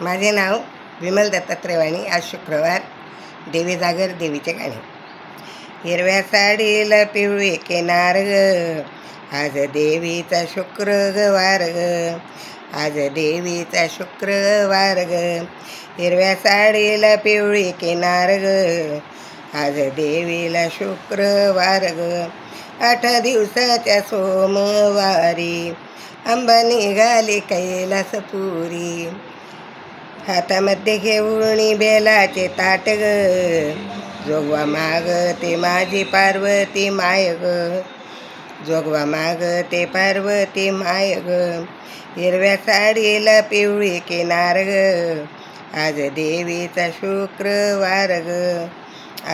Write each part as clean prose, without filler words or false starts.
माझे नाव विमल दत्तात्रय वाणी. आज शुक्रवार, देवी जागर, देवीचे गाणे. हिरव्या साडीला पिवळी किनार ग, आज देवीचा शुक्रवार ग, आज देवीचा शुक्रवार ग. हिरव्या साडीला पिवळी किनार ग, आज देवीला शुक्रवार ग. 8 दिवसाच्या सोमवारी अंबा निघाली कैलासपुरी, हातामध्ये घेऊन बेलाचे ताट ग, जोगवा मागते माझी पार्वती माय ग, जोगवा मागते पार्वती माय ग. हिरव्या साडीला पिवळी किनार ग, आज देवीचा शुक्रवार ग,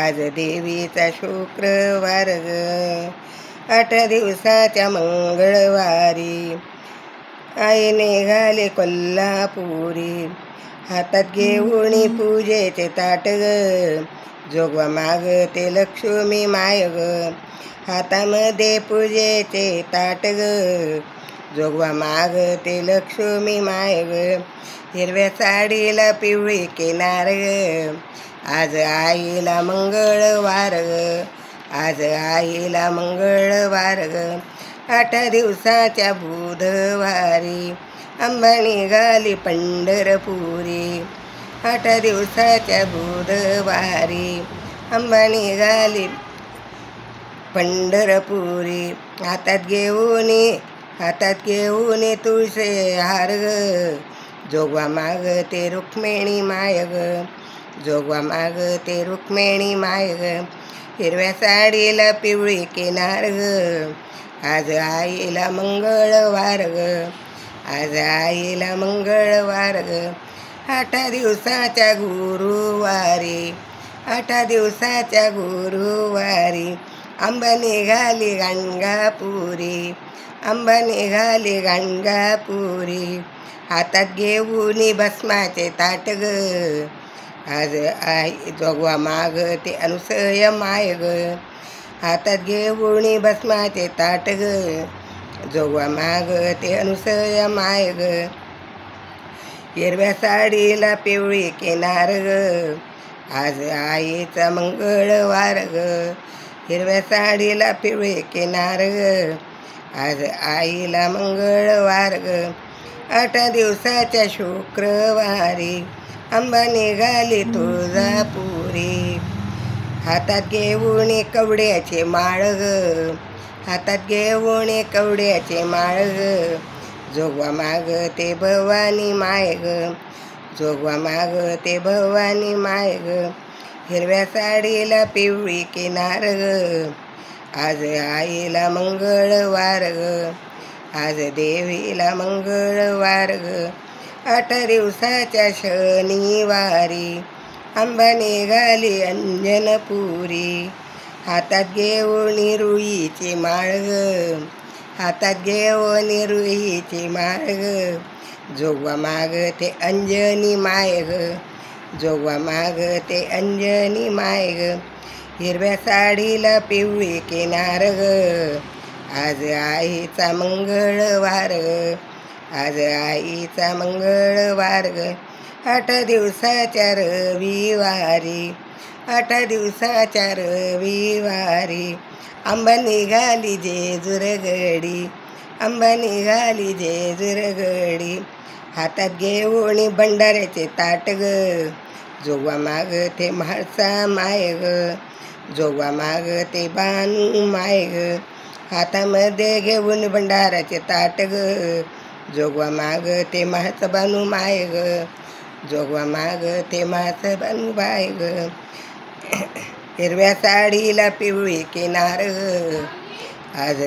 आज देवीचा शुक्रवार ग. 8 दिवसाच्या मंगळवारी आई निघाले कोल्हापुरी, हातात घेऊन पूजेचे ताट ग, जोगवा मागते लक्ष्मी माय ग, हातामध्ये पूजेचे ताट ग, जोगवा मागते लक्ष्मी माय ग. हिरव्या साडीला पिवळी किनार ग, आज आईला मंगळवार ग, आज आईला मंगळवार ग. 8 दिवसाच्या बुधवारी अंबा निघाली पंढरपुरी, 8 दिवसाच्या बुधवारी अंबा निघाली पंढरपुरी, हातात घेऊन तुळशी हार ग, जोगवा मागते रुक्मिणी माय ग, जोगवा मागते रुक्मिणी माय ग. हिरव्या साडीला पिवळी किनार ग, आज आईला मंगळवार ग, आज आईला मंगळवार ग. 8 दिवसाच्या गुरुवारी, 8 दिवसाच्या गुरुवारी अंबा निघाली गाणगापुरी, अंबा निघाली गाणगापुरी, हातात घेऊन भस्माचे ताट ग, आज आई जोगवा मागते अनुसय माय ग, हातात घेऊन भस्माचे ताट ग, जोगवा मागते अनुसय माय ग. हिरव्या साडीला पिवळी किनार ग, आज आईचा मंगळवार ग, हिरव्या साडीला पिवळी किनार ग, आज आईला मंगळवार ग. 8 दिवसाच्या शुक्रवारी अंबा निघाली तुळजापुरी, हातात घेऊन कवड्याचे माळ ग, हातात घेऊन कवड्याचे माळ ग, जोगवा मागते भवानी माय ग, जोगवा मागते भवानी माय ग. हिरव्या साडीला पिवळी किनार ग, आज आईला मंगळवार ग, आज देवीला मंगळवार ग. 8 दिवसाच्या शनिवारी अंबा निघाली अंजनपुरी, हातात घेऊन रुईची माळ ग, हातात घेऊन रुईची माळ ग, जोगवा मागते अंजनी माय ग, जोगवा मागते अंजनी माय ग. हिरव्या साडीला पिवळी किनार ग, आज आईचा मंगळवार ग, आज आईचा मंगळवार ग. 8 दिवसाच्या रविवारी, 8 दिवसाच्या रविवारी अंबा निघाली जेजुरगडी, अंबा निघाली जेजुरगडी, हातात घेऊन भंडाऱ्याचे ताट ग, जोगवा मागते म्हाळसा माय ग, जोगवा मागते बानू माय ग, हातामध्ये घेऊन भंडाऱ्याचे ताट ग, जोगवा मागते म्हाळसा बानू माय ग, जोगवा मागते म्हाळसा बानू बाय ग. हिरव्या साडीला पिवळी किनार ग, आज